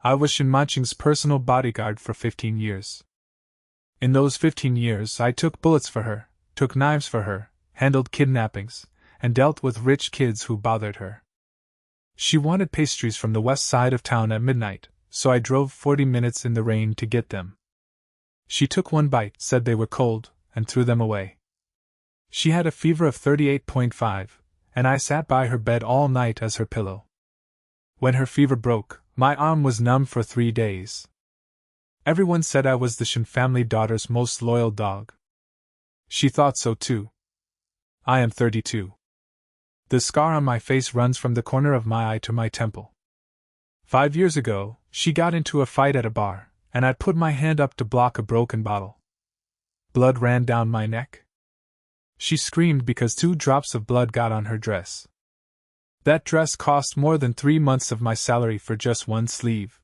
I was Shinmaching's personal bodyguard for 15 years. In those 15 years, I took bullets for her, took knives for her, handled kidnappings, and dealt with rich kids who bothered her. She wanted pastries from the west side of town at midnight, so I drove 40 minutes in the rain to get them. She took one bite, said they were cold, and threw them away. She had a fever of 38.5, and I sat by her bed all night as her pillow. When her fever broke, my arm was numb for 3 days. Everyone said I was the Shin family daughter's most loyal dog. She thought so too. I am 32. The scar on my face runs from the corner of my eye to my temple. 5 years ago, she got into a fight at a bar, and I put my hand up to block a broken bottle. Blood ran down my neck. She screamed because 2 drops of blood got on her dress. That dress cost more than 3 months of my salary for just one sleeve.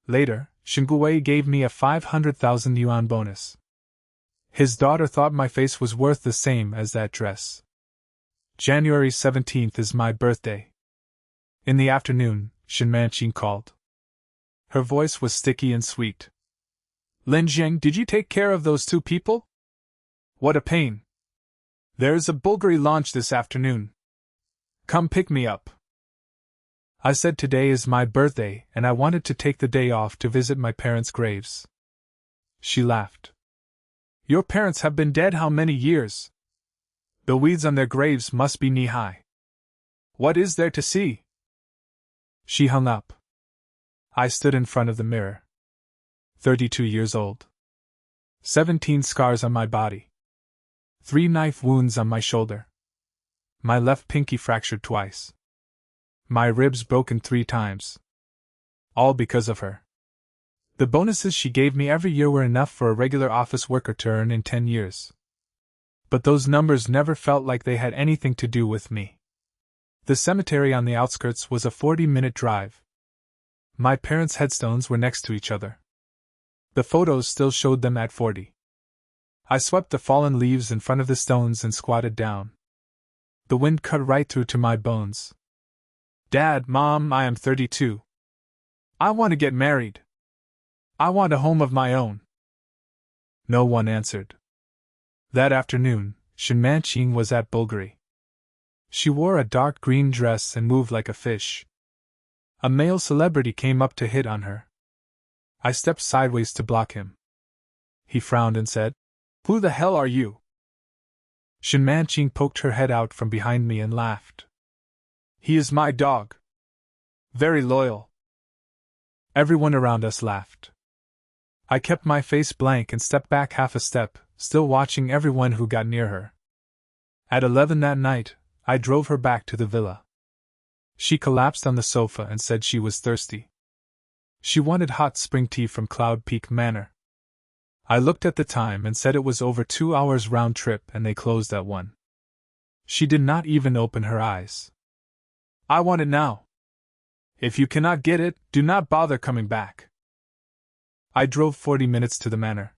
Later, Shinguwei gave me a 500,000 yuan bonus. His daughter thought my face was worth the same as that dress. January 17th is my birthday. In the afternoon, Shin Manqing called. Her voice was sticky and sweet. Lin Zheng, did you take care of those 2 people? What a pain. There's a Bulgari launch this afternoon. Come pick me up. I said today is my birthday and I wanted to take the day off to visit my parents' graves. She laughed. Your parents have been dead how many years? The weeds on their graves must be knee-high. What is there to see? She hung up. I stood in front of the mirror. 32 years old. 17 scars on my body. 3 knife wounds on my shoulder. My left pinky fractured twice. My ribs broken 3 times. All because of her. The bonuses she gave me every year were enough for a regular office worker to earn in 10 years. But those numbers never felt like they had anything to do with me. The cemetery on the outskirts was a 40-minute drive. My parents' headstones were next to each other. The photos still showed them at 40. I swept the fallen leaves in front of the stones and squatted down. The wind cut right through to my bones. Dad, Mom, I am 32. I want to get married. I want a home of my own. No one answered. That afternoon, Shin Manqing was at Bulgari. She wore a dark green dress and moved like a fish. A male celebrity came up to hit on her. I stepped sideways to block him. He frowned and said, "Who the hell are you?" Shin Manqing poked her head out from behind me and laughed. "He is my dog. Very loyal." Everyone around us laughed. I kept my face blank and stepped back half a step, still watching everyone who got near her. At 11 that night, I drove her back to the villa. She collapsed on the sofa and said she was thirsty. She wanted hot spring tea from Cloud Peak Manor. I looked at the time and said it was over 2 hours round trip and they closed at 1. She did not even open her eyes. "I want it now. If you cannot get it, do not bother coming back." I drove 40 minutes to the manor.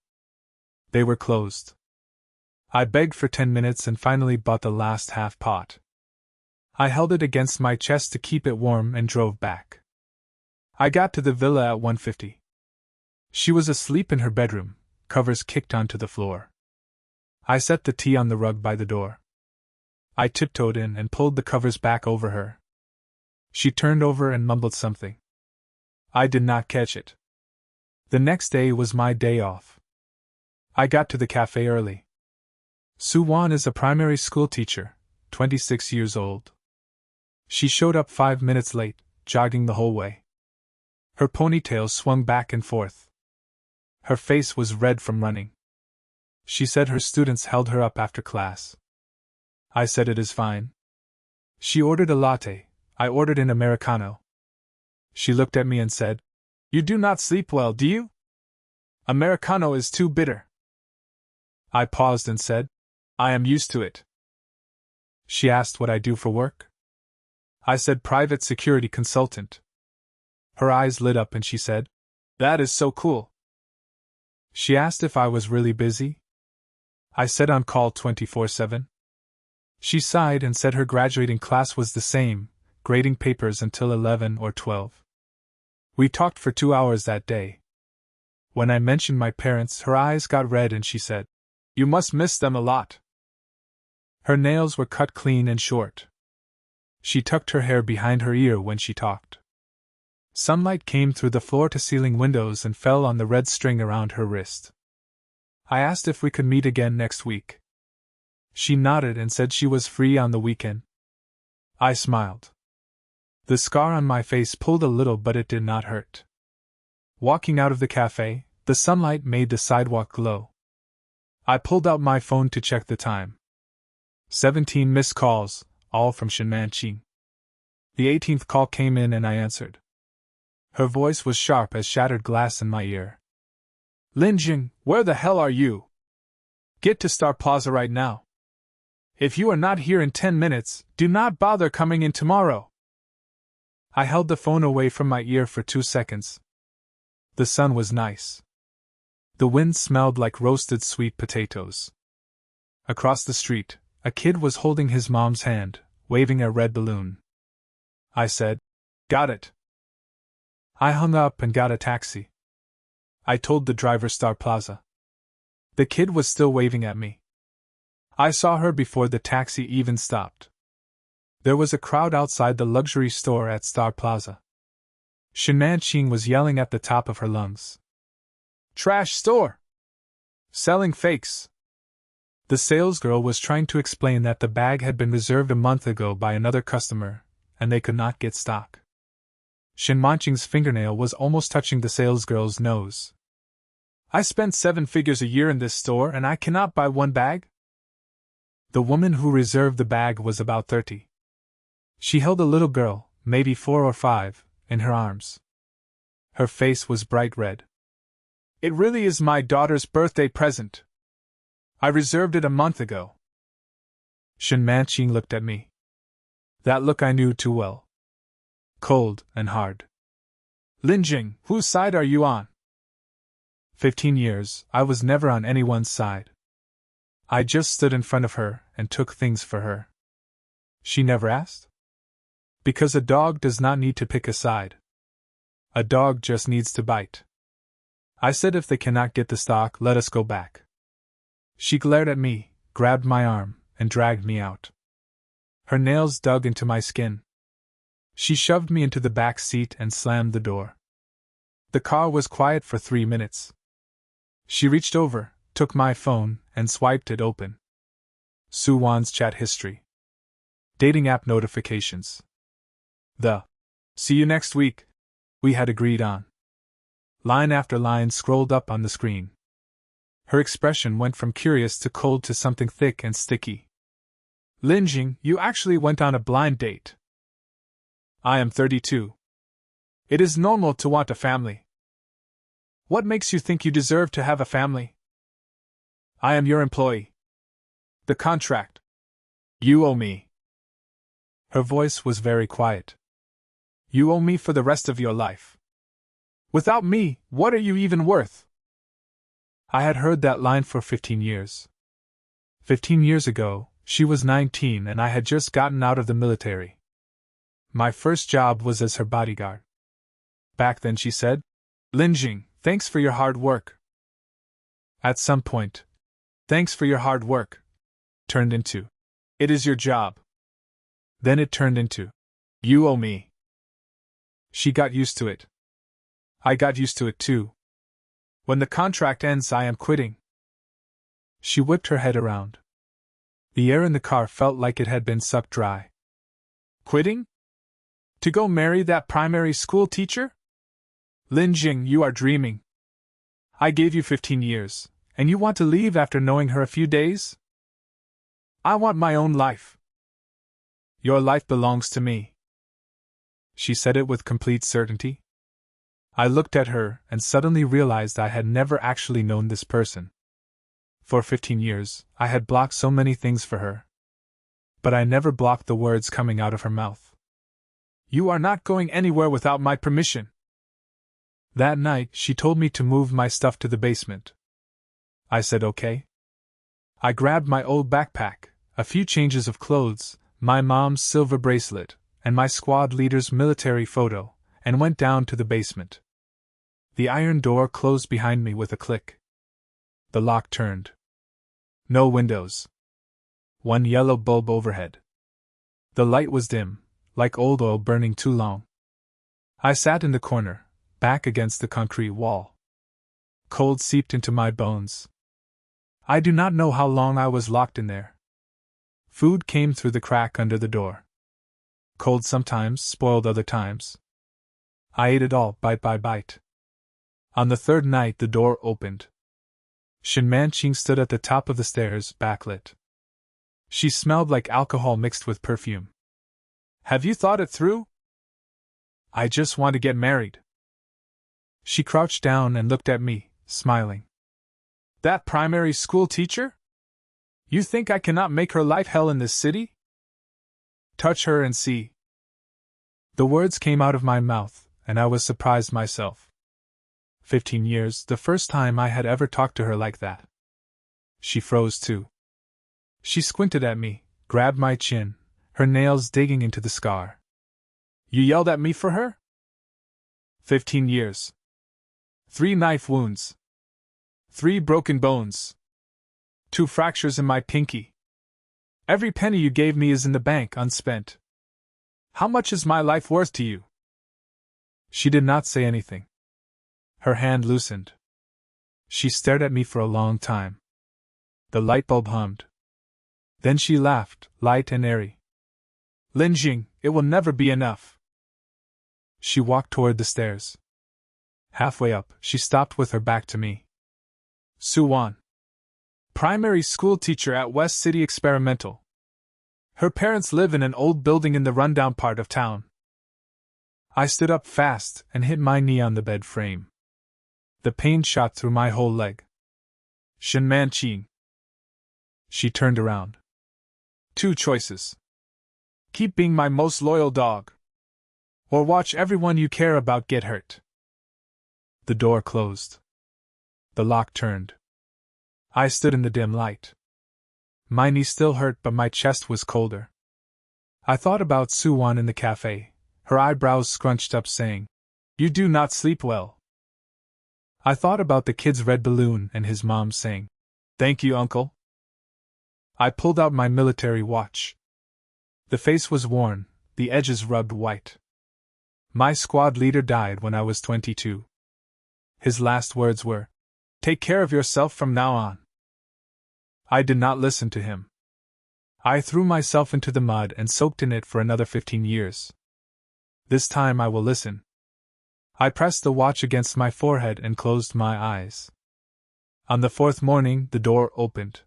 They were closed. I begged for 10 minutes and finally bought the last half pot. I held it against my chest to keep it warm and drove back. I got to the villa at 1:50. She was asleep in her bedroom, covers kicked onto the floor. I set the tea on the rug by the door. I tiptoed in and pulled the covers back over her. She turned over and mumbled something. I did not catch it. The next day was my day off. I got to the cafe early. Su Wan is a primary school teacher, 26 years old. She showed up 5 minutes late, jogging the whole way. Her ponytail swung back and forth. Her face was red from running. She said her students held her up after class. I said it is fine. She ordered a latte, I ordered an Americano. She looked at me and said, "You do not sleep well, do you? Americano is too bitter." I paused and said, "I am used to it." She asked what I do for work. I said private security consultant. Her eyes lit up and she said, "That is so cool." She asked if I was really busy. I said on call 24/7. She sighed and said her graduating class was the same, grading papers until 11 or 12. We talked for 2 hours that day. When I mentioned my parents, her eyes got red and she said, "You must miss them a lot." Her nails were cut clean and short. She tucked her hair behind her ear when she talked. Sunlight came through the floor-to-ceiling windows and fell on the red string around her wrist. I asked if we could meet again next week. She nodded and said she was free on the weekend. I smiled. The scar on my face pulled a little, but it did not hurt. Walking out of the cafe, the sunlight made the sidewalk glow. I pulled out my phone to check the time. 17 missed calls, all from Shinman Qing. The 18th call came in and I answered. Her voice was sharp as shattered glass in my ear. "Linjing, where the hell are you? Get to Star Plaza right now. If you are not here in 10 minutes, do not bother coming in tomorrow." I held the phone away from my ear for 2 seconds. The sun was nice. The wind smelled like roasted sweet potatoes. Across the street, a kid was holding his mom's hand, waving a red balloon. I said, "Got it." I hung up and got a taxi. I told the driver Star Plaza. The kid was still waving at me. I saw her before the taxi even stopped. There was a crowd outside the luxury store at Star Plaza. Shinman Qing was yelling at the top of her lungs. "Trash store! Selling fakes!" The salesgirl was trying to explain that the bag had been reserved a month ago by another customer, and they could not get stock. Shinman Qing's fingernail was almost touching the salesgirl's nose. "I spend 7 figures a year in this store and I cannot buy one bag?" The woman who reserved the bag was about 30. She held a little girl, maybe 4 or 5, in her arms. Her face was bright red. "It really is my daughter's birthday present. I reserved it a month ago." Shinman Qing looked at me. That look I knew too well. Cold and hard. "Linjing, whose side are you on?" 15 years, I was never on anyone's side. I just stood in front of her and took things for her. She never asked? Because a dog does not need to pick a side. A dog just needs to bite. I said, "If they cannot get the stock, let us go back." She glared at me, grabbed my arm, and dragged me out. Her nails dug into my skin. She shoved me into the back seat and slammed the door. The car was quiet for 3 minutes. She reached over, took my phone, and swiped it open. Suwon's chat history. Dating app notifications. The "see you next week" we had agreed on. Line after line scrolled up on the screen. Her expression went from curious to cold to something thick and sticky. "Linjing, you actually went on a blind date. I am 32. It is normal to want a family. What makes you think you deserve to have a family? I am your employee. The contract. You owe me." Her voice was very quiet. "You owe me for the rest of your life. Without me, what are you even worth?" I had heard that line for 15 years. 15 years ago, she was 19 and I had just gotten out of the military. My first job was as her bodyguard. Back then she said, "Linjing, thanks for your hard work." At some point, "Thanks for your hard work" turned into, "It is your job." Then it turned into, "You owe me." She got used to it. I got used to it too. "When the contract ends, I am quitting." She whipped her head around. The air in the car felt like it had been sucked dry. "Quitting? To go marry that primary school teacher? Linjing, you are dreaming. I gave you 15 years, and you want to leave after knowing her a few days? I want my own life. Your life belongs to me." She said it with complete certainty. I looked at her and suddenly realized I had never actually known this person. For 15 years, I had blocked so many things for her. But I never blocked the words coming out of her mouth. "You are not going anywhere without my permission." That night, she told me to move my stuff to the basement. I said okay. I grabbed my old backpack, a few changes of clothes, my mom's silver bracelet, and my squad leader's military photo, and went down to the basement. The iron door closed behind me with a click. The lock turned. No windows. One yellow bulb overhead. The light was dim, like old oil burning too long. I sat in the corner, back against the concrete wall. Cold seeped into my bones. I do not know how long I was locked in there. Food came through the crack under the door. Cold sometimes, spoiled other times. I ate it all, bite by bite. On the third night the door opened. Shin Man-ching stood at the top of the stairs, backlit. She smelled like alcohol mixed with perfume. Have you thought it through? I just want to get married. She crouched down and looked at me, smiling. That primary school teacher? You think I cannot make her life hell in this city? Touch her and see. The words came out of my mouth, and I was surprised myself. 15 years, the first time I had ever talked to her like that. She froze too. She squinted at me, grabbed my chin, her nails digging into the scar. You yelled at me for her? 15 years. 3 knife wounds. 3 broken bones. 2 fractures in my pinky. Every penny you gave me is in the bank, unspent. How much is my life worth to you? She did not say anything. Her hand loosened. She stared at me for a long time. The light bulb hummed. Then she laughed, light and airy. Linjing, it will never be enough. She walked toward the stairs. Halfway up, she stopped with her back to me. Suwon. Primary school teacher at West City Experimental. Her parents live in an old building in the rundown part of town. I stood up fast and hit my knee on the bed frame. The pain shot through my whole leg. Shin Man-ching. She turned around. 2 choices. Keep being my most loyal dog. Or watch everyone you care about get hurt. The door closed. The lock turned. I stood in the dim light. My knee still hurt, but my chest was colder. I thought about Suwon in the cafe, her eyebrows scrunched up, saying, You do not sleep well. I thought about the kid's red balloon and his mom saying, Thank you, uncle. I pulled out my military watch. The face was worn, the edges rubbed white. My squad leader died when I was 22. His last words were, Take care of yourself from now on. I did not listen to him. I threw myself into the mud and soaked in it for another 15 years. This time I will listen. I pressed the watch against my forehead and closed my eyes. On the 4th morning, the door opened.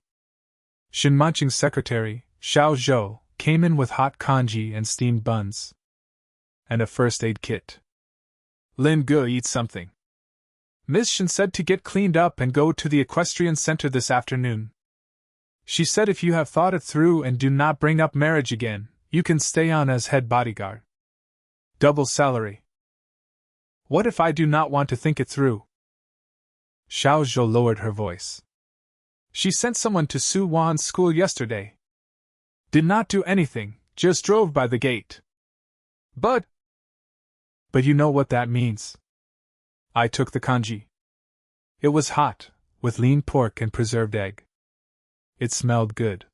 Shin Man-ching's secretary, Xiao Zhou, came in with hot congee and steamed buns. And a first aid kit. Lin Ge, eat something. Miss Shin said to get cleaned up and go to the equestrian center this afternoon. She said if you have thought it through and do not bring up marriage again, you can stay on as head bodyguard. Double salary. What if I do not want to think it through? Xiao Zhou lowered her voice. She sent someone to Suwon's school yesterday. Did not do anything, just drove by the gate. But you know what that means. I took the congee. It was hot, with lean pork and preserved egg. It smelled good.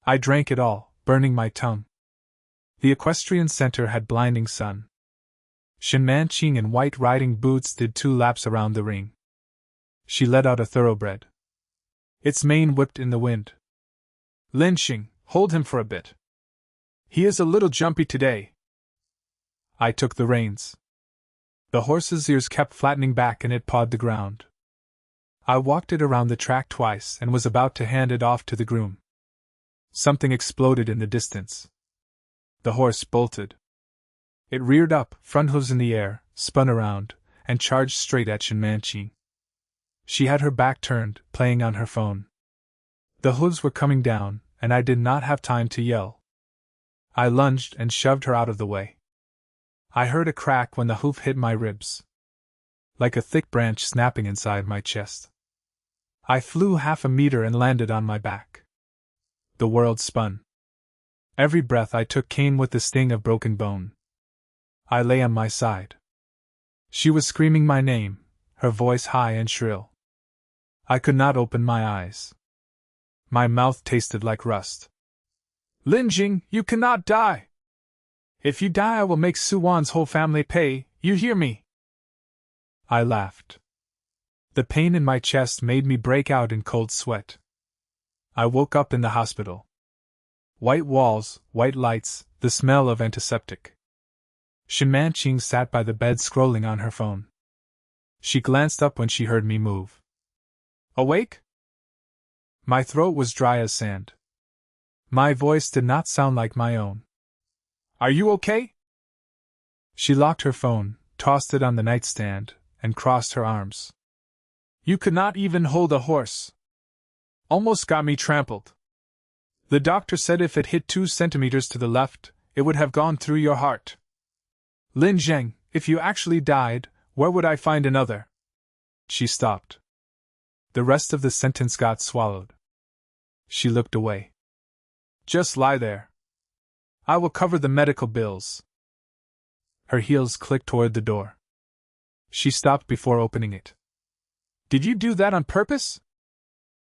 I drank it all, burning my tongue. The equestrian center had blinding sun. Shin Man-ching in white riding boots did 2 laps around the ring. She let out a thoroughbred. Its mane whipped in the wind. Lin-ching, hold him for a bit. He is a little jumpy today. I took the reins. The horse's ears kept flattening back and it pawed the ground. I walked it around the track twice and was about to hand it off to the groom. Something exploded in the distance. The horse bolted. It reared up, front hooves in the air, spun around, and charged straight at Shin Man-ching. She had her back turned, playing on her phone. The hooves were coming down, and I did not have time to yell. I lunged and shoved her out of the way. I heard a crack when the hoof hit my ribs. Like a thick branch snapping inside my chest. I flew half a meter and landed on my back. The world spun. Every breath I took came with the sting of broken bone. I lay on my side. She was screaming my name, her voice high and shrill. I could not open my eyes. My mouth tasted like rust. Lin Jing, you cannot die! If you die, I will make Suwan's whole family pay, you hear me? I laughed. The pain in my chest made me break out in cold sweat. I woke up in the hospital. White walls, white lights, the smell of antiseptic. Shen Manqing sat by the bed scrolling on her phone. She glanced up when she heard me move. Awake? My throat was dry as sand. My voice did not sound like my own. Are you okay? She locked her phone, tossed it on the nightstand, and crossed her arms. You could not even hold a horse. Almost got me trampled. The doctor said if it hit 2 centimeters to the left, it would have gone through your heart. Lin Zheng, if you actually died, where would I find another? She stopped. The rest of the sentence got swallowed. She looked away. Just lie there. I will cover the medical bills. Her heels clicked toward the door. She stopped before opening it. Did you do that on purpose?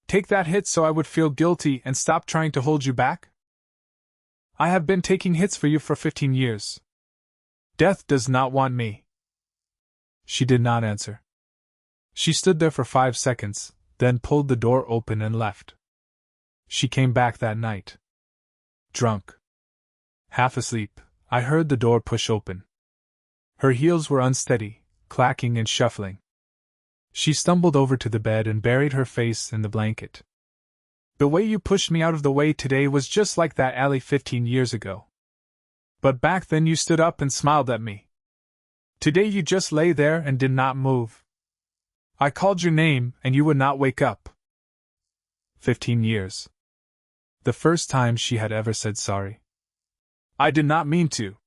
Take that hit so I would feel guilty and stop trying to hold you back? I have been taking hits for you for 15 years. Death does not want me. She did not answer. She stood there for 5 seconds, then pulled the door open and left. She came back that night. Drunk. Half asleep, I heard the door push open. Her heels were unsteady, clacking and shuffling. She stumbled over to the bed and buried her face in the blanket. The way you pushed me out of the way today was just like that alley 15 years ago. But back then you stood up and smiled at me. Today you just lay there and did not move. I called your name and you would not wake up. 15 years. The first time she had ever said sorry. I did not mean to.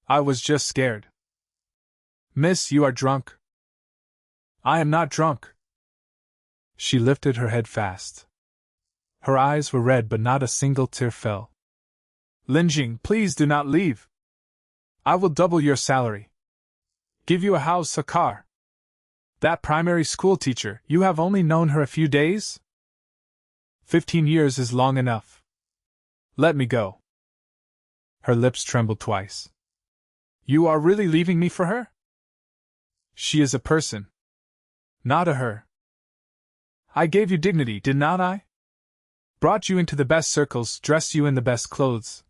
I was just scared. Miss, you are drunk. I am not drunk. She lifted her head fast. Her eyes were red but not a single tear fell. Lin Jing, please do not leave. I will double your salary. Give you a house, a car. That primary school teacher, you have only known her a few days? 15 years is long enough. Let me go. Her lips trembled twice. You are really leaving me for her? She is a person. Not a her. I gave you dignity, did not I? Brought you into the best circles, dressed you in the best clothes.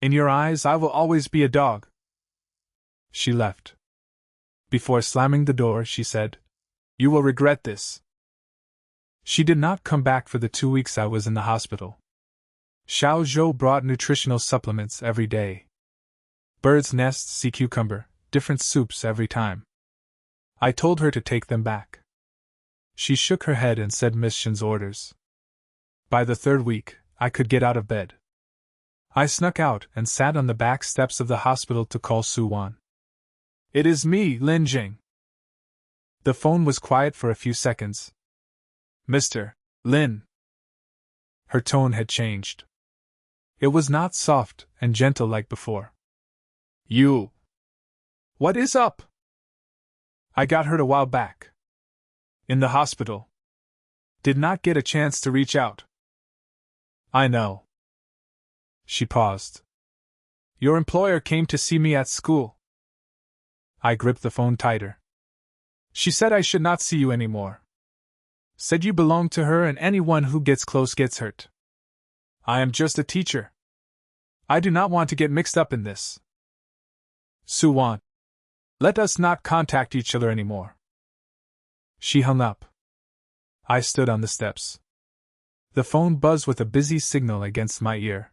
In your eyes, I will always be a dog. She left. Before slamming the door, she said, You will regret this. She did not come back for the 2 weeks I was in the hospital. Xiao Zhou brought nutritional supplements every day. Bird's nest, sea cucumber, different soups every time. I told her to take them back. She shook her head and said Miss Shen's orders. By the 3rd week, I could get out of bed. I snuck out and sat on the back steps of the hospital to call Su Wan. It is me, Lin Jing. The phone was quiet for a few seconds. Mr. Lin. Her tone had changed. It was not soft and gentle like before. You. What is up? I got hurt a while back. In the hospital. Did not get a chance to reach out. I know. She paused. Your employer came to see me at school. I gripped the phone tighter. She said I should not see you anymore. Said you belong to her and anyone who gets close gets hurt. I am just a teacher. I do not want to get mixed up in this. Su Wan. Let us not contact each other anymore. She hung up. I stood on the steps. The phone buzzed with a busy signal against my ear.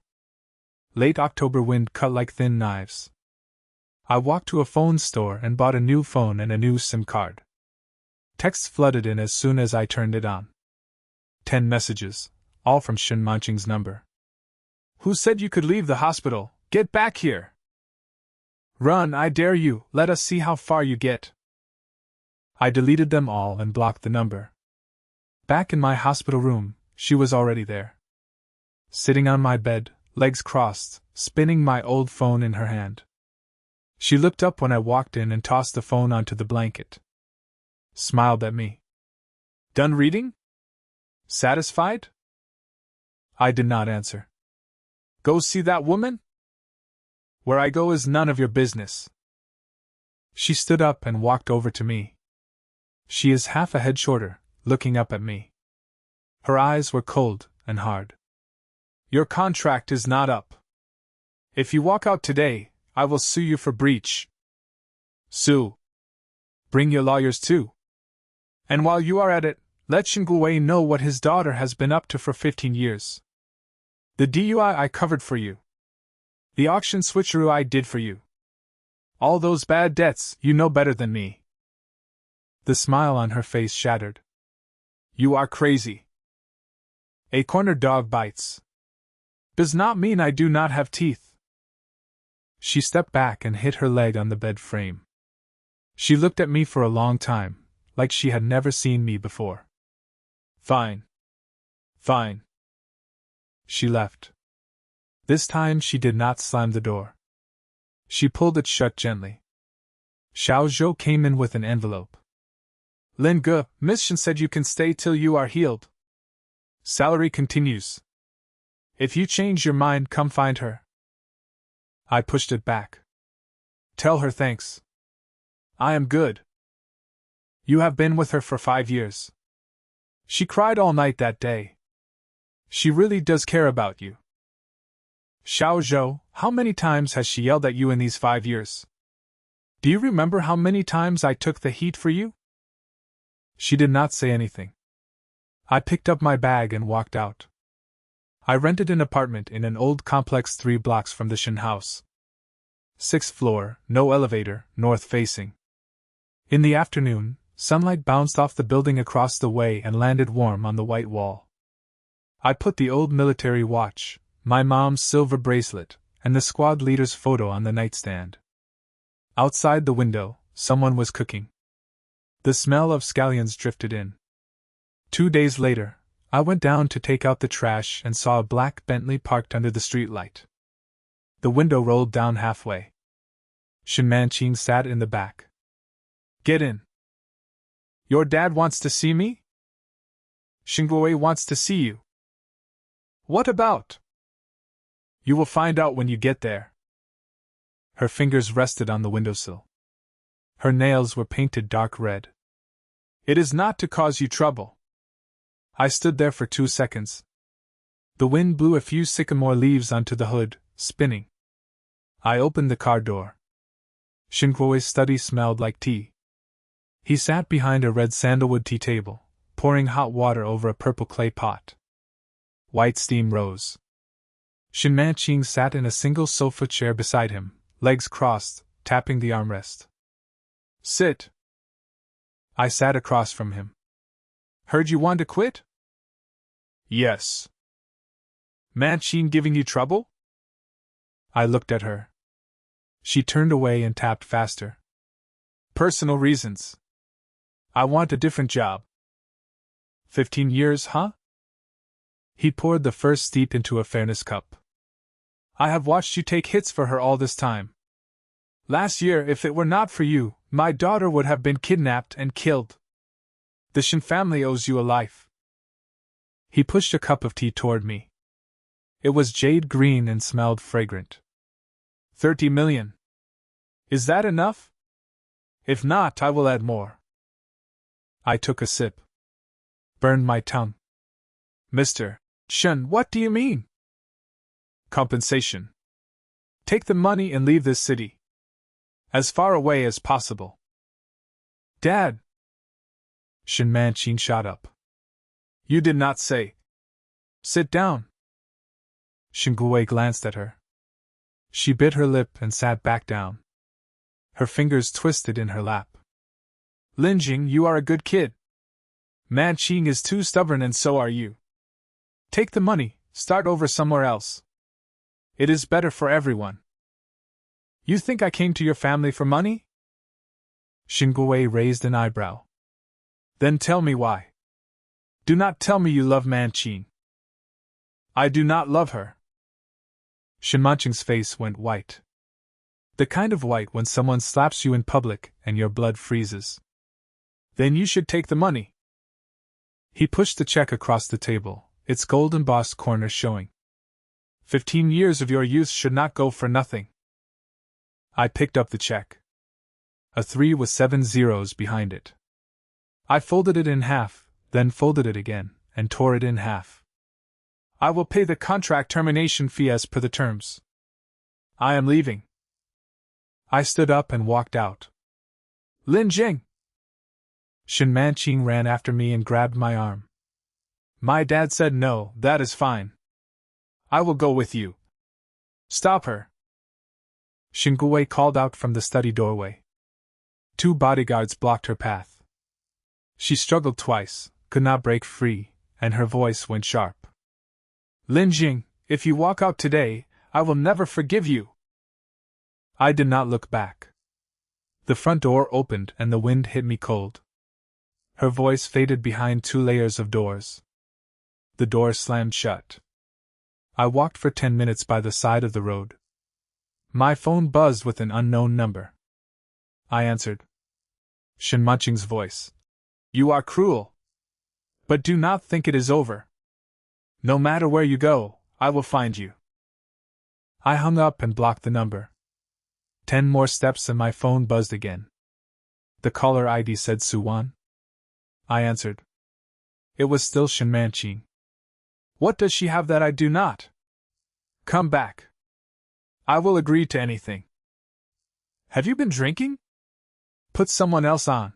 Late October wind cut like thin knives. I walked to a phone store and bought a new phone and a new SIM card. Texts flooded in as soon as I turned it on. 10 messages, all from Shen Manqing's number. Who said you could leave the hospital? Get back here! Run, I dare you, let us see how far you get. I deleted them all and blocked the number. Back in my hospital room, she was already there. Sitting on my bed, legs crossed, spinning my old phone in her hand. She looked up when I walked in and tossed the phone onto the blanket. Smiled at me. Done reading? Satisfied? I did not answer. Go see that woman? Where I go is none of your business. She stood up and walked over to me. She is half a head shorter, looking up at me. Her eyes were cold and hard. Your contract is not up. If you walk out today, I will sue you for breach. Sue. Bring your lawyers too. And while you are at it, let Xingguwei know what his daughter has been up to for 15 years. The DUI I covered for you. The auction switcheroo I did for you. All those bad debts, you know better than me. The smile on her face shattered. You are crazy. A cornered dog bites. Does not mean I do not have teeth. She stepped back and hit her leg on the bed frame. She looked at me for a long time, like she had never seen me before. Fine. Fine. She left. This time she did not slam the door. She pulled it shut gently. Xiao Zhou came in with an envelope. Lin Ge, Miss Shen said you can stay till you are healed. Salary continues. If you change your mind, come find her. I pushed it back. Tell her thanks. I am good. You have been with her for 5 years. She cried all night that day. She really does care about you. Xiao Zhou, how many times has she yelled at you in these 5 years? Do you remember how many times I took the heat for you? She did not say anything. I picked up my bag and walked out. I rented an apartment in an old complex 3 blocks from the Shen house. 6th floor, no elevator, north facing. In the afternoon, sunlight bounced off the building across the way and landed warm on the white wall. I put the old military watch, my mom's silver bracelet, and the squad leader's photo on the nightstand. Outside the window, someone was cooking. The smell of scallions drifted in. 2 days later, I went down to take out the trash and saw a black Bentley parked under the streetlight. The window rolled down halfway. Shen Manqing sat in the back. Get in. Your dad wants to see me? Xingguwei wants to see you. What about? You will find out when you get there. Her fingers rested on the windowsill. Her nails were painted dark red. It is not to cause you trouble. I stood there for 2 seconds. The wind blew a few sycamore leaves onto the hood, spinning. I opened the car door. Xingguwei's study smelled like tea. He sat behind a red sandalwood tea table, pouring hot water over a purple clay pot. White steam rose. Shen Manqing sat in a single sofa chair beside him, legs crossed, tapping the armrest. Sit. I sat across from him. Heard you want to quit? Yes. Manqing giving you trouble? I looked at her. She turned away and tapped faster. Personal reasons. I want a different job. 15 years, huh? He poured the first steep into a fairness cup. I have watched you take hits for her all this time. Last year, if it were not for you, my daughter would have been kidnapped and killed. The Shen family owes you a life. He pushed a cup of tea toward me. It was jade green and smelled fragrant. 30 million. Is that enough? If not, I will add more. I took a sip. Burned my tongue. Mr. Shen, what do you mean? Compensation. Take the money and leave this city. As far away as possible. Dad! Shen Manqing shot up. You did not say. Sit down. Xingguwei glanced at her. She bit her lip and sat back down. Her fingers twisted in her lap. Linjing, you are a good kid. Manqing is too stubborn and so are you. Take the money, start over somewhere else. It is better for everyone. You think I came to your family for money? Xingguwei raised an eyebrow. Then tell me why. Do not tell me you love Manqing. I do not love her. Shen Manqing's face went white. The kind of white when someone slaps you in public and your blood freezes. Then you should take the money. He pushed the check across the table, its gold embossed corners showing. 15 years of your youth should not go for nothing. I picked up the check. A 3 with 7 zeros behind it. I folded it in half, then folded it again, and tore it in half. I will pay the contract termination fee as per the terms. I am leaving. I stood up and walked out. Lin Jing! Shen Manqing ran after me and grabbed my arm. My dad said no, that is fine. I will go with you. Stop her! Shen Guwei called out from the study doorway. 2 bodyguards blocked her path. She struggled twice, could not break free, and her voice went sharp. Lin Jing, if you walk out today, I will never forgive you. I did not look back. The front door opened and the wind hit me cold. Her voice faded behind 2 layers of doors. The door slammed shut. I walked for 10 minutes by the side of the road. My phone buzzed with an unknown number. I answered. Shen Manqing's voice. You are cruel. But do not think it is over. No matter where you go, I will find you. I hung up and blocked the number. 10 more steps and my phone buzzed again. The caller ID said Suwan. I answered. It was still Shen Manqing. What does she have that I do not? Come back. I will agree to anything. Have you been drinking? Put someone else on.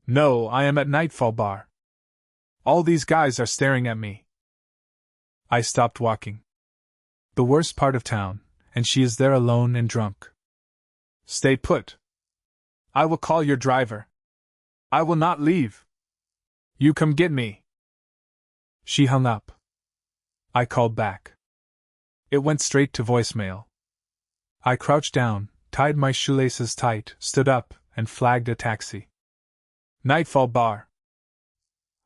No, I am at Nightfall Bar. All these guys are staring at me. I stopped walking. The worst part of town, and she is there alone and drunk. Stay put. I will call your driver. I will not leave. You come get me. She hung up. I called back. It went straight to voicemail. I crouched down, tied my shoelaces tight, stood up, and flagged a taxi. Nightfall Bar.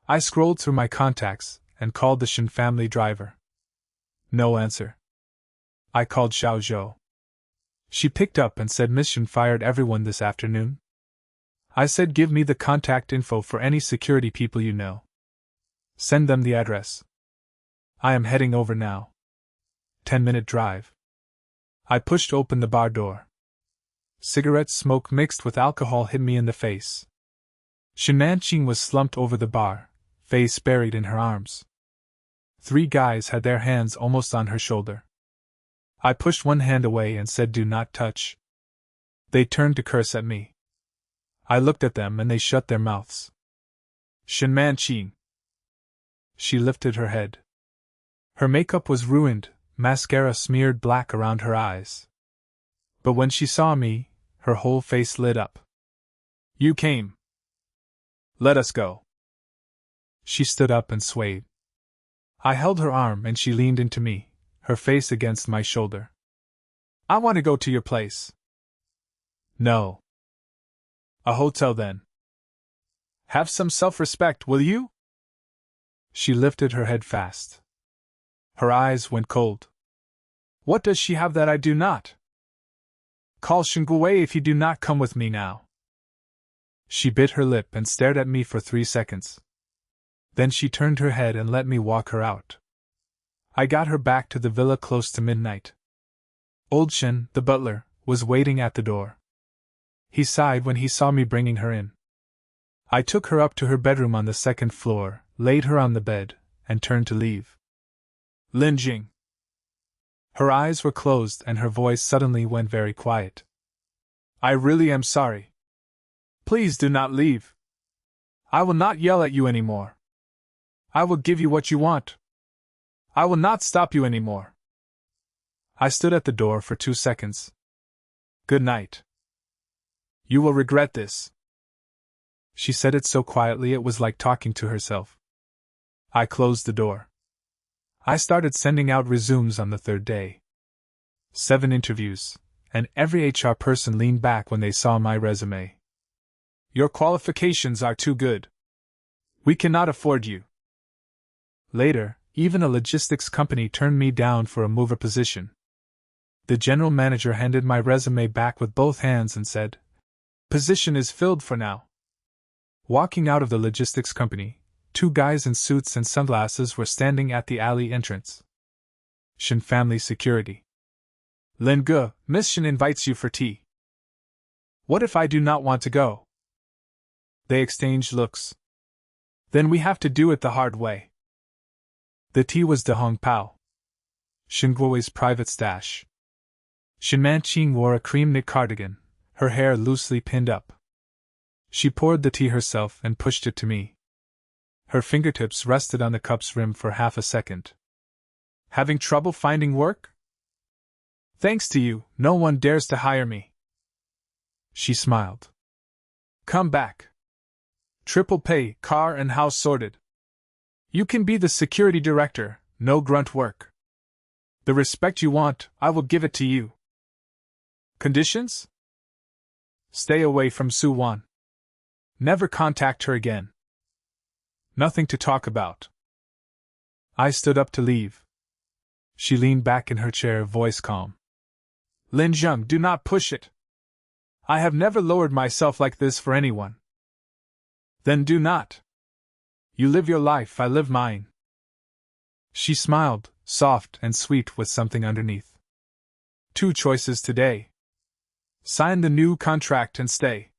I scrolled through my contacts and called the Shen family driver. No answer. I called Xiao Zhou. She picked up and said Miss Shen fired everyone this afternoon. I said give me the contact info for any security people you know. Send them the address. I am heading over now. 10-minute drive. I pushed open the bar door. Cigarette smoke mixed with alcohol hit me in the face. Shen Manqing was slumped over the bar, face buried in her arms. 3 guys had their hands almost on her shoulder. I pushed one hand away and said do not touch. They turned to curse at me. I looked at them and they shut their mouths. Shen Manqing. She lifted her head. Her makeup was ruined, mascara smeared black around her eyes. But when she saw me, her whole face lit up. You came. Let us go. She stood up and swayed. I held her arm and she leaned into me, her face against my shoulder. I want to go to your place. No. A hotel then. Have some self-respect, will you? She lifted her head fast. Her eyes went cold. What does she have that I do not? Call Shen Guwei if you do not come with me now. She bit her lip and stared at me for 3 seconds. Then she turned her head and let me walk her out. I got her back to the villa close to midnight. Old Shen, the butler, was waiting at the door. He sighed when he saw me bringing her in. I took her up to her bedroom on the 2nd floor, laid her on the bed, and turned to leave. Lin Jing. Her eyes were closed and her voice suddenly went very quiet. I really am sorry. Please do not leave. I will not yell at you anymore. I will give you what you want. I will not stop you anymore. I stood at the door for 2 seconds. Good night. You will regret this. She said it so quietly it was like talking to herself. I closed the door. I started sending out resumes on the 3rd day. 7 interviews, and every HR person leaned back when they saw my resume. Your qualifications are too good. We cannot afford you. Later, even a logistics company turned me down for a mover position. The general manager handed my resume back with both hands and said, "Position is filled for now." Walking out of the logistics company, two guys in suits and sunglasses were standing at the alley entrance. Shin Family Security. "Lin Ge, Miss Shin invites you for tea." "What if I do not want to go?" They exchanged looks. "Then we have to do it the hard way." The tea was De Hong Pao, Shin Guo's private stash. Shin Manqing wore a cream knit cardigan, her hair loosely pinned up. She poured the tea herself and pushed it to me. Her fingertips rested on the cup's rim for half a second. "Having trouble finding work?" "Thanks to you, no one dares to hire me." She smiled. "Come back. Triple pay, car and house sorted. You can be the security director, no grunt work. The respect you want, I will give it to you. Conditions? Stay away from Su Wan. Never contact her again. Nothing to talk about." I stood up to leave. She leaned back in her chair, voice calm. "Lin Zheng, do not push it. I have never lowered myself like this for anyone." "Then do not. You live your life, I live mine." She smiled, soft and sweet with something underneath. "Two choices today. Sign the new contract and stay.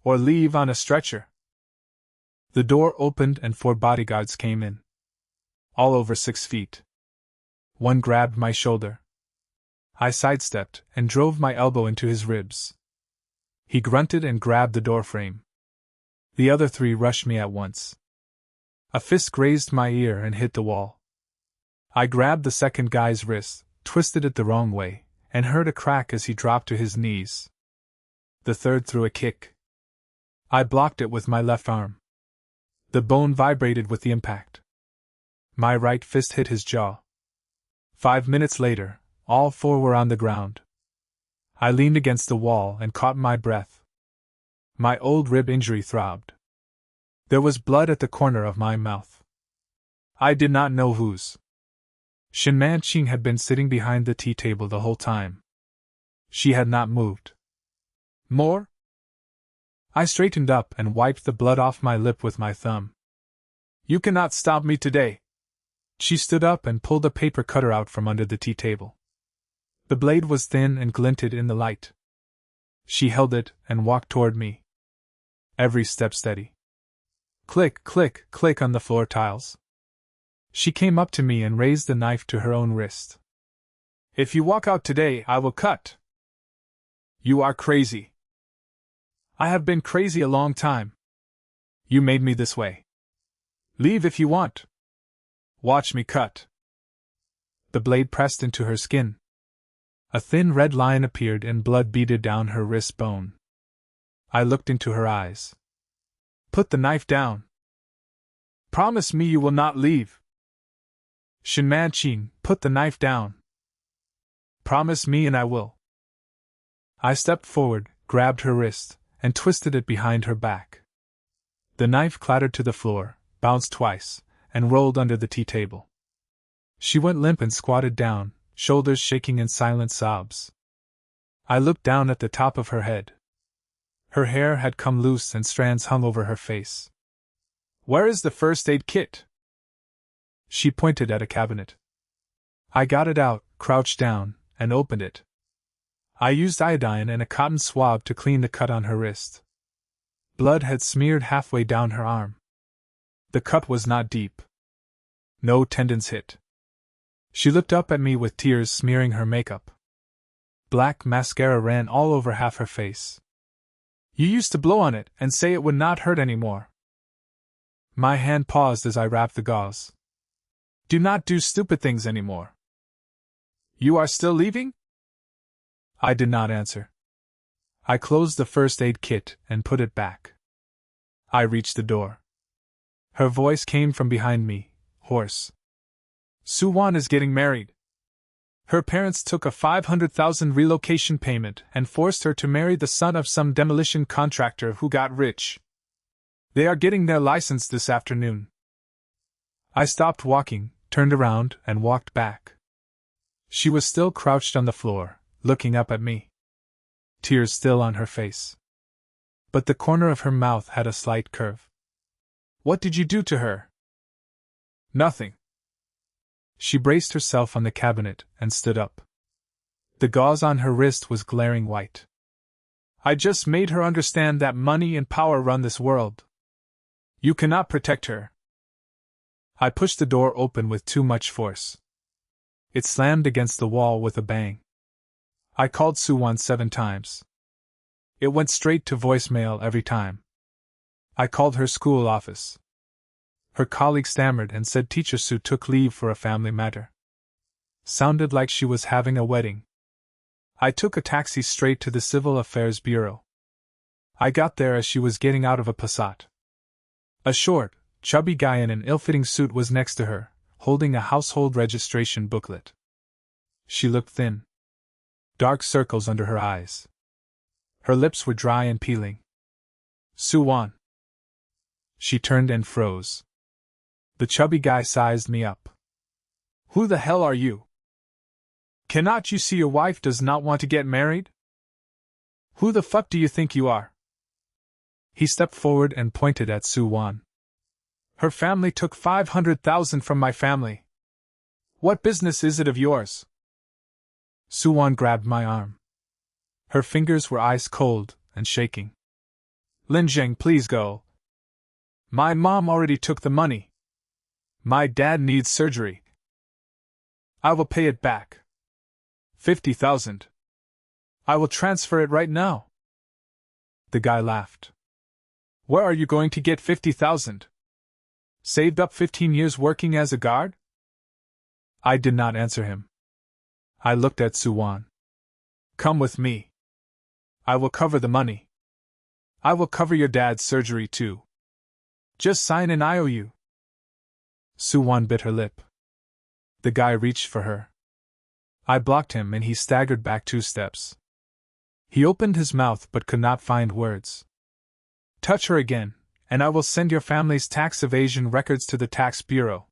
Or leave on a stretcher." The door opened and 4 bodyguards came in. All over 6 feet. One grabbed my shoulder. I sidestepped and drove my elbow into his ribs. He grunted and grabbed the doorframe. The other 3 rushed me at once. A fist grazed my ear and hit the wall. I grabbed the second guy's wrist, twisted it the wrong way, and heard a crack as he dropped to his knees. The third threw a kick. I blocked it with my left arm. The bone vibrated with the impact. My right fist hit his jaw. 5 minutes later, all 4 were on the ground. I leaned against the wall and caught my breath. My old rib injury throbbed. There was blood at the corner of my mouth. I did not know whose. Shin Manqing had been sitting behind the tea table the whole time. She had not moved. "More?" I straightened up and wiped the blood off my lip with my thumb. "You cannot stop me today." She stood up and pulled a paper cutter out from under the tea table. The blade was thin and glinted in the light. She held it and walked toward me. Every step steady. Click, click, click on the floor tiles. She came up to me and raised the knife to her own wrist. "If you walk out today, I will cut." "You are crazy." "I have been crazy a long time. You made me this way. Leave if you want. Watch me cut." The blade pressed into her skin. A thin red line appeared and blood beaded down her wrist bone. I looked into her eyes. "Put the knife down. Promise me you will not leave." "Shin Manqing, put the knife down." "Promise me and I will." I stepped forward, grabbed her wrist, and twisted it behind her back. The knife clattered to the floor, bounced twice, and rolled under the tea table. She went limp and squatted down, shoulders shaking in silent sobs. I looked down at the top of her head. Her hair had come loose and strands hung over her face. "Where is the first aid kit?" She pointed at a cabinet. I got it out, crouched down, and opened it. I used iodine and a cotton swab to clean the cut on her wrist. Blood had smeared halfway down her arm. The cut was not deep. No tendons hit. She looked up at me with tears smearing her makeup. Black mascara ran all over half her face. "You used to blow on it and say it would not hurt anymore." My hand paused as I wrapped the gauze. "Do not do stupid things anymore." "You are still leaving?" I did not answer. I closed the first aid kit and put it back. I reached the door. Her voice came from behind me, hoarse. "Su Wan is getting married. Her parents took a 500,000 relocation payment and forced her to marry the son of some demolition contractor who got rich. They are getting their license this afternoon." I stopped walking, turned around, and walked back. She was still crouched on the floor, looking up at me. Tears still on her face. But the corner of her mouth had a slight curve. What did you do to her? Nothing. She braced herself on the cabinet and stood up. The gauze on her wrist was glaring white. I just made her understand that money and power run this world. You cannot protect her. I pushed the door open with too much force. It slammed against the wall with a bang. I called Suwon 7 times. It went straight to voicemail every time. I called her school office. Her colleague stammered and said Teacher Sue took leave for a family matter. Sounded like she was having a wedding. I took a taxi straight to the Civil Affairs Bureau. I got there as she was getting out of a Passat. A short, chubby guy in an ill-fitting suit was next to her, holding a household registration booklet. She looked thin. Dark circles under her eyes. Her lips were dry and peeling. Suwon. She turned and froze. The chubby guy sized me up. Who the hell are you? Cannot you see your wife does not want to get married? Who the fuck do you think you are? He stepped forward and pointed at Suwon. Her family took 500,000 from my family. What business is it of yours? Suwon grabbed my arm. Her fingers were ice cold and shaking. Linjeng, please go. My mom already took the money. My dad needs surgery. I will pay it back. 50,000. I will transfer it right now. The guy laughed. Where are you going to get 50,000? Saved up 15 years working as a guard? I did not answer him. I looked at Suwon. Come with me. I will cover the money. I will cover your dad's surgery too. Just sign an IOU. Suwon bit her lip. The guy reached for her. I blocked him and he staggered back 2 steps. He opened his mouth but could not find words. Touch her again, and I will send your family's tax evasion records to the tax bureau.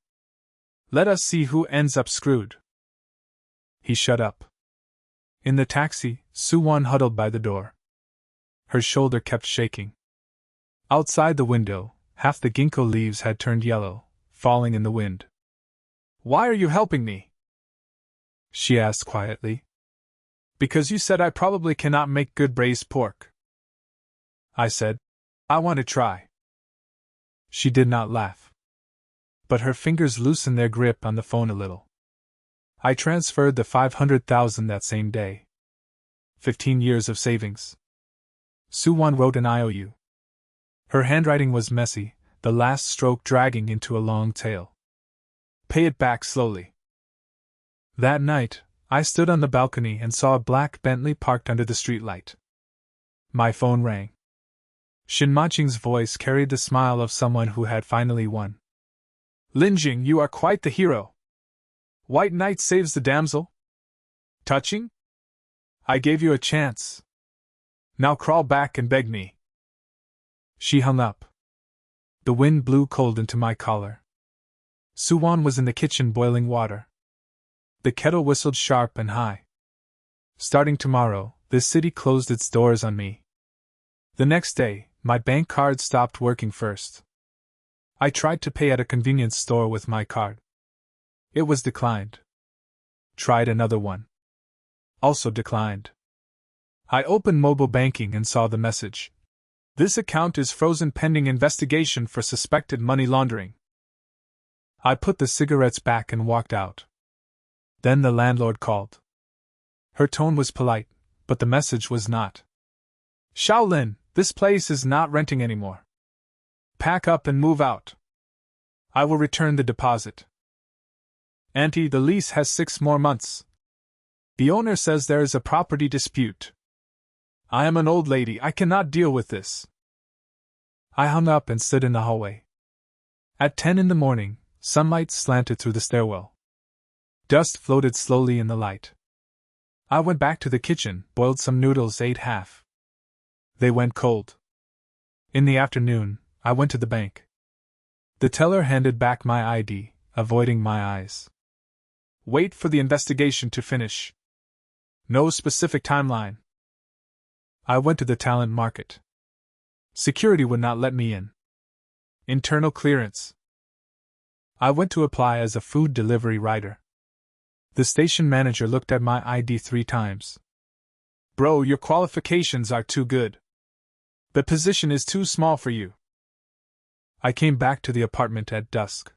Let us see who ends up screwed. He shut up. In the taxi, Suwon huddled by the door. Her shoulder kept shaking. Outside the window, half the ginkgo leaves had turned yellow, falling in the wind. Why are you helping me? She asked quietly. Because you said I probably cannot make good braised pork. I said, I want to try. She did not laugh. But her fingers loosened their grip on the phone a little. I transferred the 500,000 that same day. 15 years of savings. Suwon wrote an IOU. Her handwriting was messy, the last stroke dragging into a long tail. Pay it back slowly. That night, I stood on the balcony and saw a black Bentley parked under the streetlight. My phone rang. Shin Ma-ching's voice carried the smile of someone who had finally won. Linjing, you are quite the hero. White knight saves the damsel? Touching? I gave you a chance. Now crawl back and beg me. She hung up. The wind blew cold into my collar. Suwon was in the kitchen boiling water. The kettle whistled sharp and high. Starting tomorrow, this city closed its doors on me. The next day, my bank card stopped working first. I tried to pay at a convenience store with my card. It was declined. Tried another one. Also declined. I opened mobile banking and saw the message. This account is frozen pending investigation for suspected money laundering. I put the cigarettes back and walked out. Then the landlord called. Her tone was polite, but the message was not. Shaolin, this place is not renting anymore. Pack up and move out. I will return the deposit. Auntie, the lease has 6 more months. The owner says there is a property dispute. I am an old lady, I cannot deal with this. I hung up and stood in the hallway. At 10 in the morning, sunlight slanted through the stairwell. Dust floated slowly in the light. I went back to the kitchen, boiled some noodles, ate half. They went cold. In the afternoon, I went to the bank. The teller handed back my ID, avoiding my eyes. Wait for the investigation to finish. No specific timeline. I went to the talent market. Security would not let me in. Internal clearance. I went to apply as a food delivery rider. The station manager looked at my ID 3 times. Bro, your qualifications are too good. The position is too small for you. I came back to the apartment at dusk.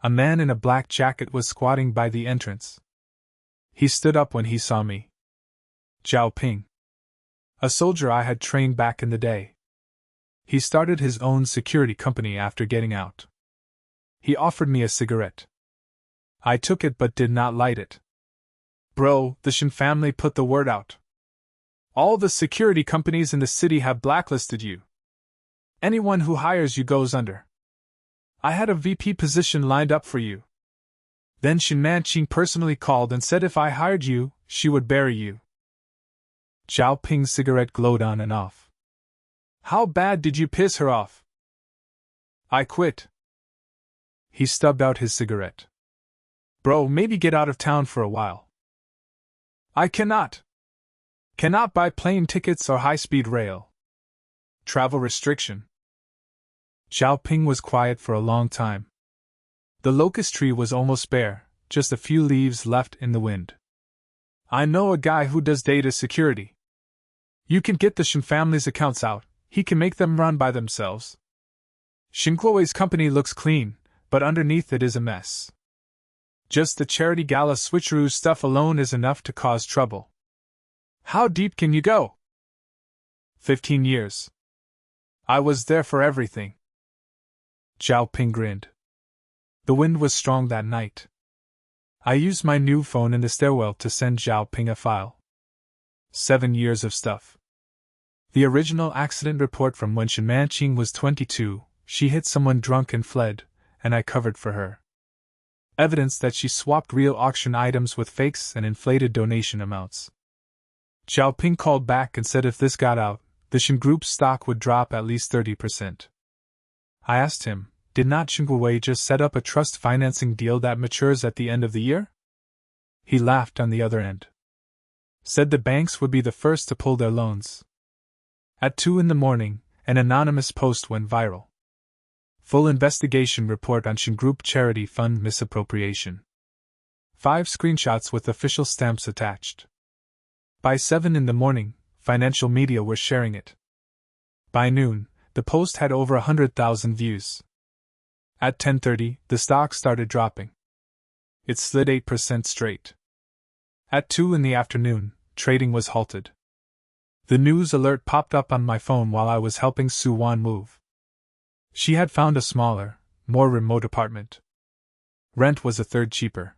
A man in a black jacket was squatting by the entrance. He stood up when he saw me. Zhao Ping. A soldier I had trained back in the day. He started his own security company after getting out. He offered me a cigarette. I took it but did not light it. Bro, the Shin family put the word out. All the security companies in the city have blacklisted you. Anyone who hires you goes under. I had a VP position lined up for you. Then Shin Manqing personally called and said if I hired you, she would bury you. Zhao Ping's cigarette glowed on and off. How bad did you piss her off? I quit. He stubbed out his cigarette. Bro, maybe get out of town for a while. I cannot. Cannot buy plane tickets or high-speed rail. Travel restriction. Zhao Ping was quiet for a long time. The locust tree was almost bare, just a few leaves left in the wind. I know a guy who does data security. You can get the Shin family's accounts out, he can make them run by themselves. Shin Kuo's company looks clean, but underneath it is a mess. Just the charity gala switcheroo stuff alone is enough to cause trouble. How deep can you go? 15 years. I was there for everything. Zhao Ping grinned. The wind was strong that night. I used my new phone in the stairwell to send Zhao Ping a file. 7 years of stuff. The original accident report from when Shin Manqing was 22, she hit someone drunk and fled, and I covered for her. Evidence that she swapped real auction items with fakes and inflated donation amounts. Zhao Ping called back and said if this got out, the Shin Group's stock would drop at least 30%. I asked him, did not Shin Kuo just set up a trust financing deal that matures at the end of the year? He laughed on the other end. Said the banks would be the first to pull their loans. At 2 a.m, an anonymous post went viral. Full investigation report on Shin Group charity fund misappropriation. 5 screenshots with official stamps attached. By 7 a.m, financial media were sharing it. By noon, the post had over 100,000 views. At 10:30, the stock started dropping. It slid 8% straight. At 2 in the afternoon, trading was halted. The news alert popped up on my phone while I was helping Su Wan move. She had found a smaller, more remote apartment. Rent was a third cheaper.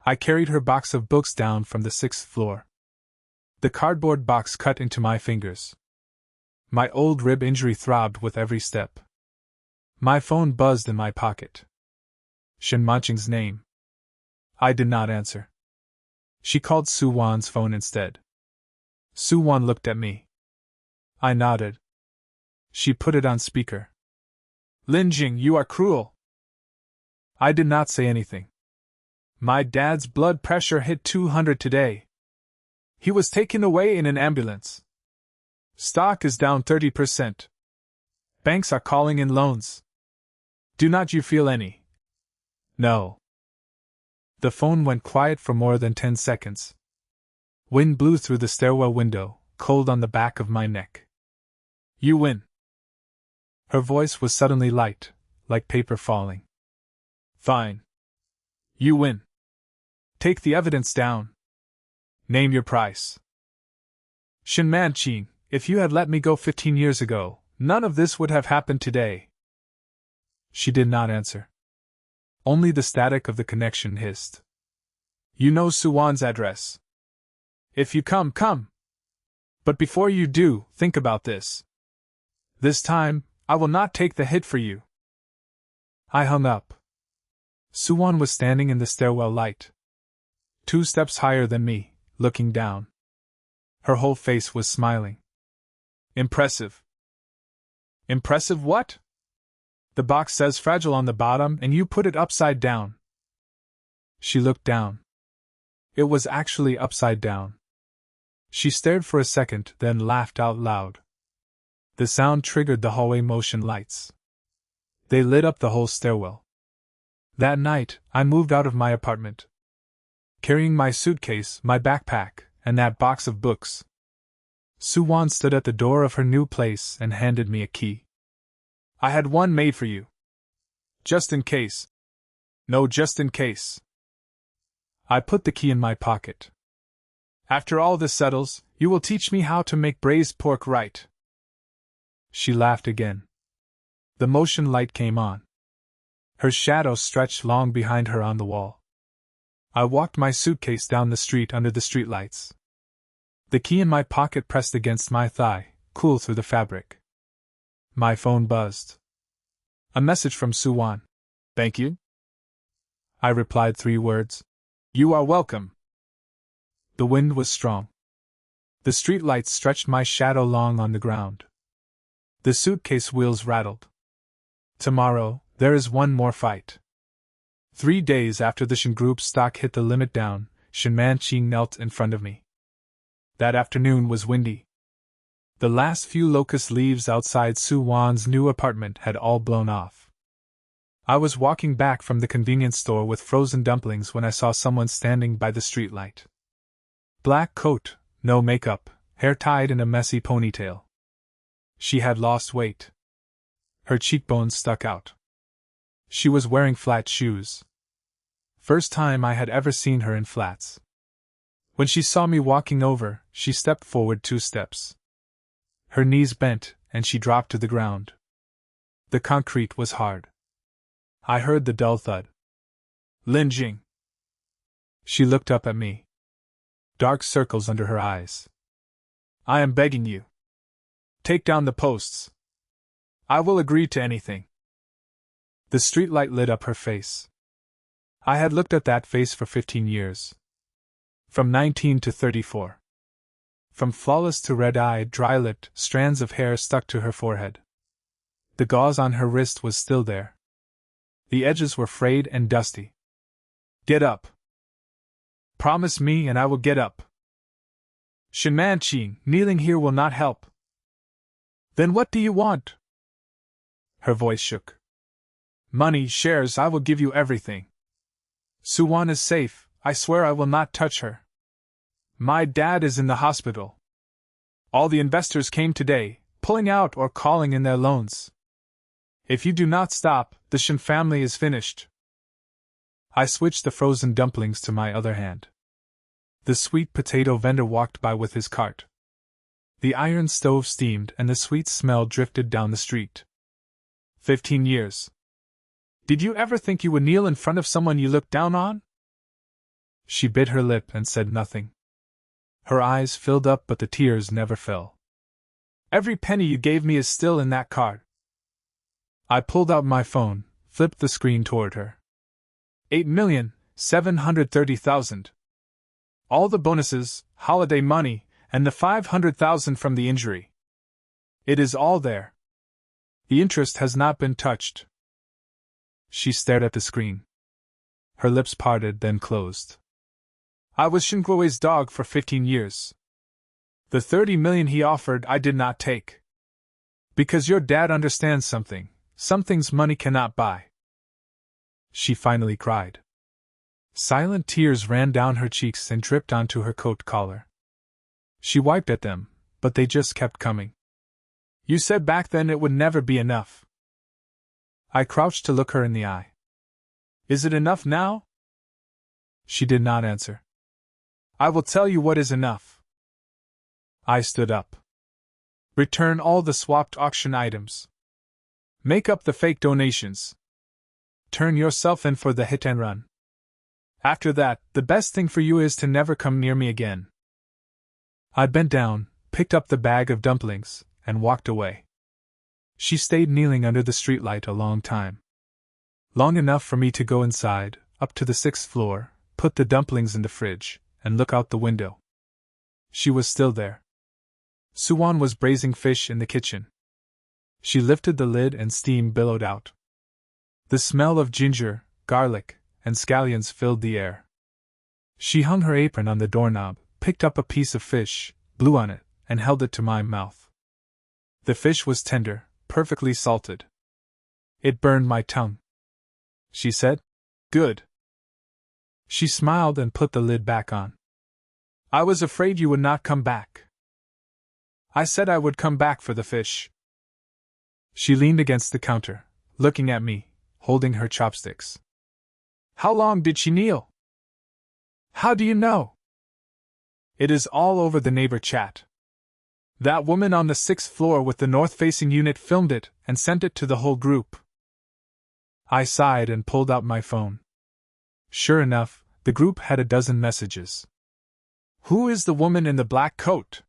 I carried her box of books down from the 6th floor. The cardboard box cut into my fingers. My old rib injury throbbed with every step. My phone buzzed in my pocket. Shin Manqing's name. I did not answer. She called Su Wan's phone instead. Su Wan looked at me. I nodded. She put it on speaker. Lin Jing, you are cruel. I did not say anything. My dad's blood pressure hit 200 today. He was taken away in an ambulance. Stock is down 30%. Banks are calling in loans. Do not you feel any? No. The phone went quiet for more than 10 seconds. Wind blew through the stairwell window, cold on the back of my neck. You win. Her voice was suddenly light, like paper falling. Fine. You win. Take the evidence down. Name your price. Shin Manqing, if you had let me go 15 years ago, none of this would have happened today. She did not answer. Only the static of the connection hissed. You know Su Wan's address. If you come, come. But before you do, think about this. This time, I will not take the hit for you. I hung up. Su Wan was standing in the stairwell light. 2 steps higher than me, looking down. Her whole face was smiling. Impressive. Impressive what? The box says fragile on the bottom and you put it upside down. She looked down. It was actually upside down. She stared for a second, then laughed out loud. The sound triggered the hallway motion lights. They lit up the whole stairwell. That night, I moved out of my apartment, carrying my suitcase, my backpack, and that box of books. Suwon stood at the door of her new place and handed me a key. I had one made for you. Just in case. No, just in case. I put the key in my pocket. After all this settles, you will teach me how to make braised pork right. She laughed again. The motion light came on. Her shadow stretched long behind her on the wall. I walked my suitcase down the street under the streetlights. The key in my pocket pressed against my thigh, cool through the fabric. My phone buzzed. A message from Suwon. Thank you? I replied 3 words. You are welcome. The wind was strong. The streetlights stretched my shadow long on the ground. The suitcase wheels rattled. Tomorrow, there is one more fight. 3 days after the Shin Group stock hit the limit down, Shin Man-chi knelt in front of me. That afternoon was windy. The last few locust leaves outside Suwon's new apartment had all blown off. I was walking back from the convenience store with frozen dumplings when I saw someone standing by the streetlight. Black coat, no makeup, hair tied in a messy ponytail. She had lost weight. Her cheekbones stuck out. She was wearing flat shoes. First time I had ever seen her in flats. When she saw me walking over, she stepped forward 2 steps. Her knees bent, and she dropped to the ground. The concrete was hard. I heard the dull thud. Lin Jing. She looked up at me. Dark circles under her eyes. I am begging you. Take down the posts. I will agree to anything. The streetlight lit up her face. I had looked at that face for 15 years. From 19 to 34. From flawless to red-eyed, dry-lipped, strands of hair stuck to her forehead. The gauze on her wrist was still there. The edges were frayed and dusty. Get up. Promise me and I will get up. Shin Man-chi, kneeling here will not help. Then what do you want? Her voice shook. Money, shares, I will give you everything. Suwon is safe, I swear I will not touch her. My dad is in the hospital. All the investors came today, pulling out or calling in their loans. If you do not stop, the Shin family is finished. I switched the frozen dumplings to my other hand. The sweet potato vendor walked by with his cart. The iron stove steamed and the sweet smell drifted down the street. 15 years. Did you ever think you would kneel in front of someone you looked down on? She bit her lip and said nothing. Her eyes filled up but the tears never fell. Every penny you gave me is still in that card. I pulled out my phone, flipped the screen toward her. 8,730,000. All the bonuses, holiday money, and the 500,000 from the injury. It is all there. The interest has not been touched. She stared at the screen. Her lips parted, then closed. I was Shinguo's dog for 15 years. The 30 million he offered I did not take. Because your dad understands something. Some things money cannot buy. She finally cried. Silent tears ran down her cheeks and dripped onto her coat collar. She wiped at them, but they just kept coming. You said back then it would never be enough. I crouched to look her in the eye. Is it enough now? She did not answer. I will tell you what is enough. I stood up. Return all the swapped auction items. Make up the fake donations. Turn yourself in for the hit and run. After that, the best thing for you is to never come near me again. I bent down, picked up the bag of dumplings, and walked away. She stayed kneeling under the streetlight a long time. Long enough for me to go inside, up to the 6th floor, put the dumplings in the fridge, and look out the window. She was still there. Suwon was braising fish in the kitchen. She lifted the lid and steam billowed out. The smell of ginger, garlic, and scallions filled the air. She hung her apron on the doorknob, picked up a piece of fish, blew on it, and held it to my mouth. The fish was tender, perfectly salted. It burned my tongue. She said, "Good." She smiled and put the lid back on. "I was afraid you would not come back." I said I would come back for the fish. She leaned against the counter, looking at me, holding her chopsticks. "How long did she kneel?" "How do you know?" "It is all over the neighbor chat. That woman on the 6th floor with the north-facing unit filmed it and sent it to the whole group." I sighed and pulled out my phone. Sure enough, the group had a dozen messages. "Who is the woman in the black coat?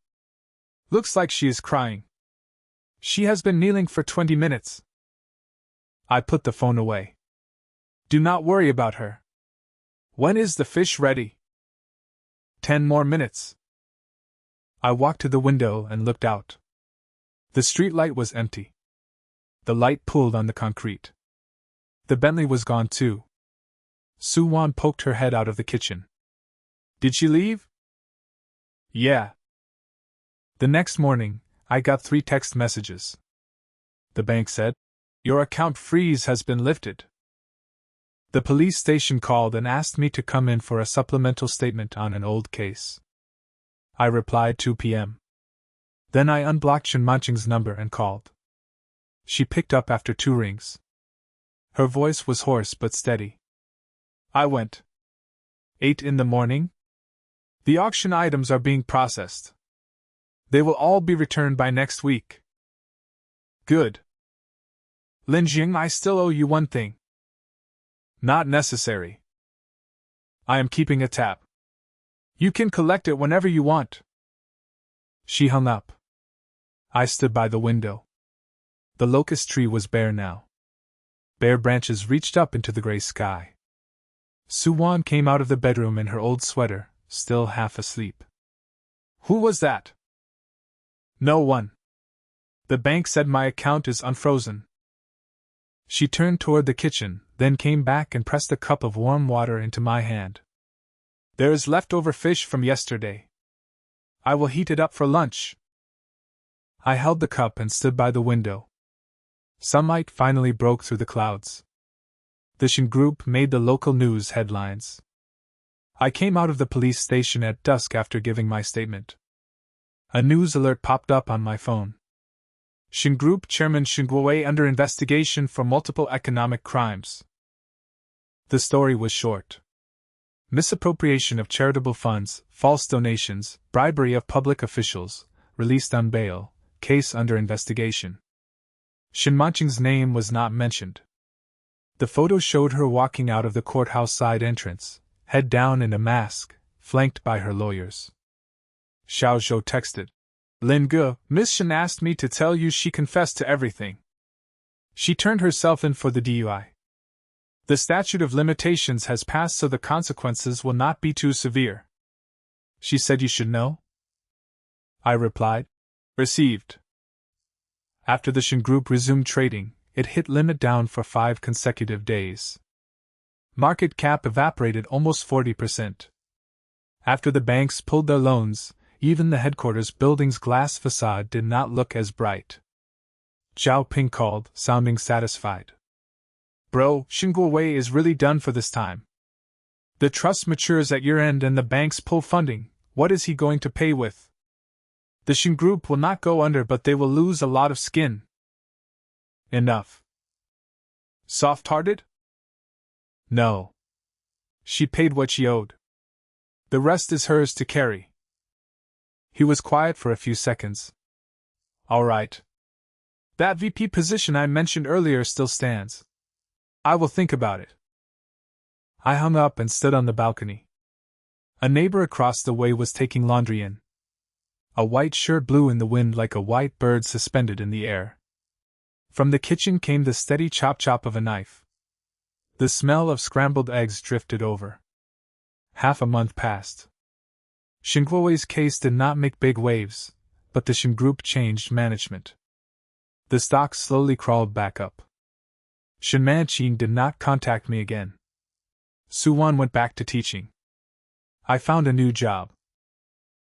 Looks like she is crying. She has been kneeling for 20 minutes. I put the phone away. "Do not worry about her. When is the fish ready?" 10 more minutes." I walked to the window and looked out. The street light was empty. The light pulled on the concrete. The Bentley was gone too. Soo-won poked her head out of the kitchen. "Did she leave?" "Yeah." The next morning, I got 3 text messages. The bank said, "Your account freeze has been lifted." The police station called and asked me to come in for a supplemental statement on an old case. I replied 2 p.m. Then I unblocked Shin Manching's number and called. She picked up after 2 rings. Her voice was hoarse but steady. I went. 8 in the morning? The auction items are being processed. They will all be returned by next week. Good. Lin Jing, I still owe you one thing. Not necessary. I am keeping a tab. You can collect it whenever you want. She hung up. I stood by the window. The locust tree was bare now. Bare branches reached up into the gray sky. Soo-won came out of the bedroom in her old sweater, still half asleep. Who was that? No one. The bank said my account is unfrozen. She turned toward the kitchen, then came back and pressed a cup of warm water into my hand. There is leftover fish from yesterday. I will heat it up for lunch. I held the cup and stood by the window. Sunlight finally broke through the clouds. The Shin Group made the local news headlines. I came out of the police station at dusk after giving my statement. A news alert popped up on my phone. Shin Group Chairman Shin Guowei under investigation for multiple economic crimes. The story was short. Misappropriation of charitable funds, false donations, bribery of public officials, released on bail, case under investigation. Shin Manching's name was not mentioned. The photo showed her walking out of the courthouse side entrance, head down in a mask, flanked by her lawyers. Xiao Zhou texted, Lin Ge, Miss Shin asked me to tell you she confessed to everything. She turned herself in for the DUI. The statute of limitations has passed, so the consequences will not be too severe. She said you should know? I replied, received. After the Shin Group resumed trading, it hit limit down for 5 consecutive days. Market cap evaporated almost 40%. After the banks pulled their loans, even the headquarters building's glass facade did not look as bright. Zhao Ping called, sounding satisfied. Bro, Shin Guowei is really done for this time. The trust matures at year-end and the banks pull funding. What is he going to pay with? The Shin Group will not go under, but they will lose a lot of skin. Enough. Soft-hearted? No. She paid what she owed. The rest is hers to carry. He was quiet for a few seconds. All right. That VP position I mentioned earlier still stands. I will think about it. I hung up and stood on the balcony. A neighbor across the way was taking laundry in. A white shirt blew in the wind like a white bird suspended in the air. From the kitchen came the steady chop-chop of a knife. The smell of scrambled eggs drifted over. Half a month passed. Shin Guowei's case did not make big waves, but the Shin Group changed management. The stock slowly crawled back up. Shin Manching did not contact me again. Suwon went back to teaching. I found a new job.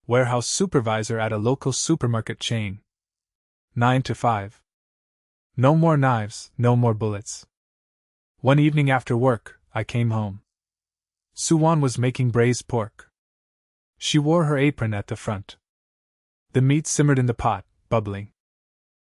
Warehouse supervisor at a local supermarket chain. 9 to 5. No more knives, no more bullets. One evening after work, I came home. Suwon was making braised pork. She wore her apron at the front. The meat simmered in the pot, bubbling.